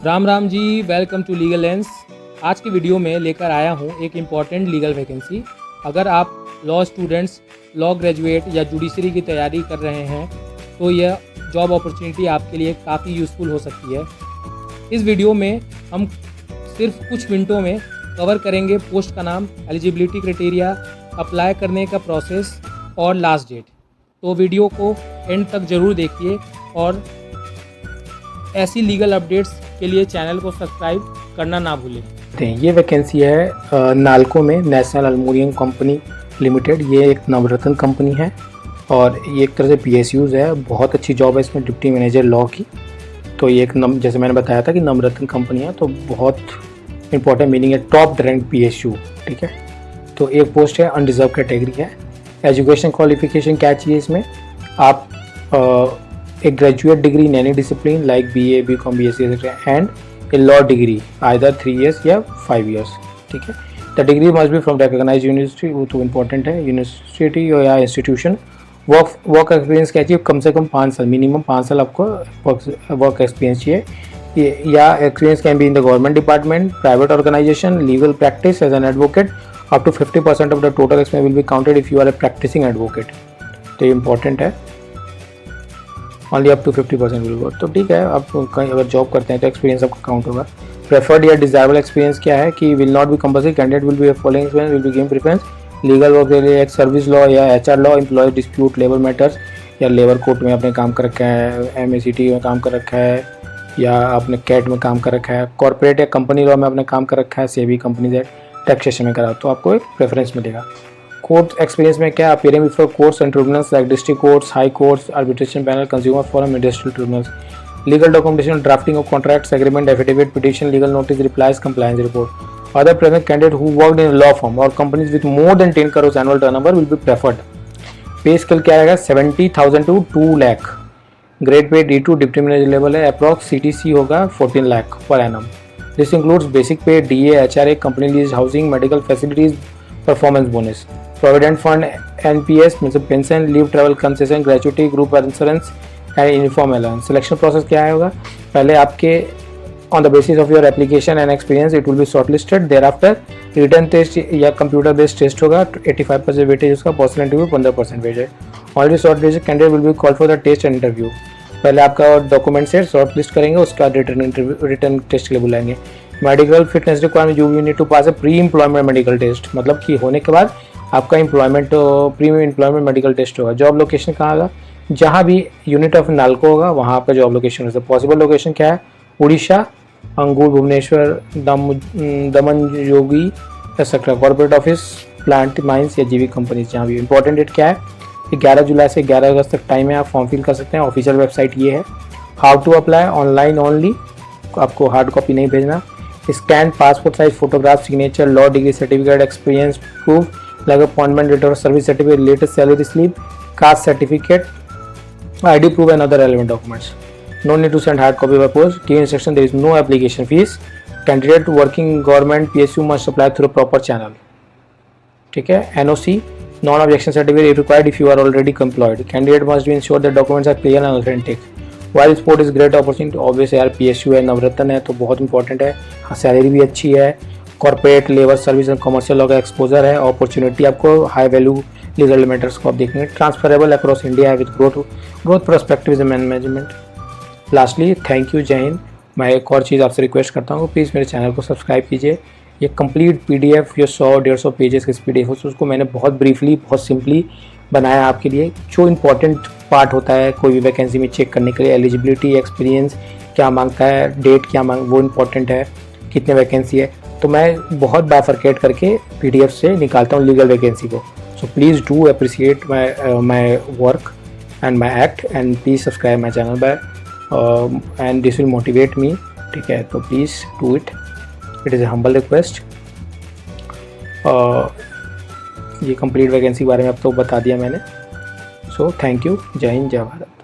Ram Ram ji, welcome to Legal Lens. आज की video में लेकर आया हूँ एक इम्पॉर्टेंट लीगल वैकेंसी। अगर आप लॉ स्टूडेंट्स, लॉ ग्रेजुएट या जुडिशरी की तैयारी कर रहे हैं तो यह जॉब अपॉर्चुनिटी आपके लिए काफ़ी यूज़फुल हो सकती है। इस वीडियो में हम सिर्फ कुछ मिनटों में कवर करेंगे पोस्ट का नाम, एलिजिबिलिटी क्राइटेरिया, अप्लाई करने का प्रोसेस और लास्ट डेट। तो वीडियो को एंड तक ज़रूर देखिए और ऐसी लीगल अपडेट्स के लिए चैनल को सब्सक्राइब करना ना भूलें। ये वैकेंसी है नालको में, नेशनल एल्युमिनियम कंपनी लिमिटेड। ये एक नवरत्न कंपनी है और ये एक तरह से PSUs है। बहुत अच्छी जॉब है इसमें, डिप्टी मैनेजर लॉ की। तो ये एक जैसे मैंने बताया था कि नवरत्न कंपनी है, तो बहुत इंपॉर्टेंट मीनिंग है, टॉप रैंक PSU। ठीक है, तो एक पोस्ट है, अनरिजर्व कैटेगरी है। एजुकेशन क्वालिफिकेशन क्या चाहिए इसमें? आप एक graduate degree in any discipline like BA, BCom, BSc and a law degree either 3 years या 5 years। ठीक है, the degree must be from recognised university, वो तो इंपॉर्टेंट है, यूनिवर्सिटी या इंस्टीट्यूशन। वर्क एक्सपीरियंस क्या चाहिए? कम से कम 5 साल, मिनिमम 5 साल आपको वर्क एक्सपीरियंस चाहिए। या experience can be in the government department, private organisation, legal practice as an advocate. Up to 50% of the total experience will be counted if you are a practising advocate. तो ये important है, only up to 50% will work. तो ठीक है, आप कहीं अगर job करते हैं तो एक्सपीरियंस आपका काउंट होगा। प्रेफर्ड या डिजायरेबल एक्सपीरियंस क्या है कि will not be compulsory, candidate will be following experience will be given preference. Legal work के लिए एक सर्विस लॉ या HR law, employ dispute, labour matters या लेबर कोर्ट में आपने काम कर रखा है, MACT में काम कर रखा है या आपने कैट में काम कर रखा है, कॉर्पोरेट या कंपनी लॉ में आपने काम कर रखा है, सेबी कंपनी से टैक्सेशन में करा, तो आपको एक प्रेफरेंस मिलेगा। कोर्ट एक्सपीरियंस में क्या? Appearing before courts and tribunals like district courts, high courts, arbitration panel, consumer forum, industrial tribunals. Legal documentation, drafting of contracts, agreement, affidavit, petition, legal notice, replies, compliance report. Other present candidate who worked in a law firm or companies with more than 10 crores annual turnover will be preferred. पे scale क्या रहेगा? 70,000 to 2 lakh। Grade pay D2 deputy manager level है। Approx CTC होगा 14 lakh per annum. This includes basic पे, DA, HRA, company lease, housing, medical facilities, performance bonus, provident fund, NPS मतलब pension, leave, travel concession, gratuity, group insurance and uniform allowance. Selection process क्या है होगा? पहले आपके on the basis of your application and experience it will be shortlisted, thereafter written test या computer based test होगा। 85% weightage उसका, personal interview 15% weightage है। Already shortlisted candidate will be call for the test and interview. पहले आपका document से shortlist करेंगे, उसका written test के लिए बुलाएंगे। Medical fitness requirement, you need to pass a pre employment medical test, मतलब कि होने के बाद आपका employment pre employment medical test होगा। जॉब लोकेशन कहाँ होगा? जहाँ भी यूनिट ऑफ नालको होगा वहाँ आपका जॉब लोकेशन होगा। पॉसिबल लोकेशन क्या है? उड़ीसा, अंगूर, भुवनेश्वर, दमन योगी etcetera, corporate office, plant, mines या जीवी कंपनी जहाँ भी। इंपॉर्टेंट डेट क्या है? 11 जुलाई से 11 अगस्त तक टाइम है, आप फॉर्म फिल कर सकते हैं। ऑफिशियल वेबसाइट ये है। How to apply? Online only, आपको हार्ड कॉपी नहीं भेजना। Scan passport size photograph, signature, law degree certificate, experience proof like appointment letter और service certificate, latest salary slip, caste certificate, ID proof and other relevant documents. No need to send hard copy by post. Key instruction: there is no application fees. Candidate working government PSU must apply through a proper channel. ठीक है। NOC, non objection certificate is required if you are already employed. Candidate must be ensured that documents are clear and authentic. While sport is great opportunity, obviously यार PSU है, नवरत्न है, तो बहुत important है। Salary भी अच्छी है, corporate, labour service and commercial law का एक्सपोजर है, अपॉर्चुनिटी आपको हाई वैल्यू लीगल मैटर्स को आप देखेंगे। ट्रांसफरेबल अक्रॉस इंडिया है with growth prospective management. Lastly, thank you, जय हिंद। मैं एक और चीज़ आपसे रिक्वेस्ट करता हूँ, प्लीज़ मेरे चैनल को सब्सक्राइब कीजिए। ये कंप्लीट PDF, ये 100-150 पेजेस के PDF हो, उसको मैंने बहुत ब्रीफली, बहुत सिंपली बनाया आपके लिए। जो इंपॉर्टेंट पार्ट होता है कोई भी वैकेंसी में चेक करने के लिए, एलिजिबिलिटी, एक्सपीरियंस क्या मांगता है, डेट क्या वो इंपॉर्टेंट है, कितने वैकेंसी है, तो मैं बहुत बाइफरकेट करके PDF से निकालता हूँ लीगल वैकेंसी को। So please do appreciate my work and my act, and please subscribe my channel and this will motivate me. ठीक है, तो please do it. It is a humble request. ये complete vacancy के बारे में अब तो बता दिया मैंने। So thank you, जय हिंद, जय भारत।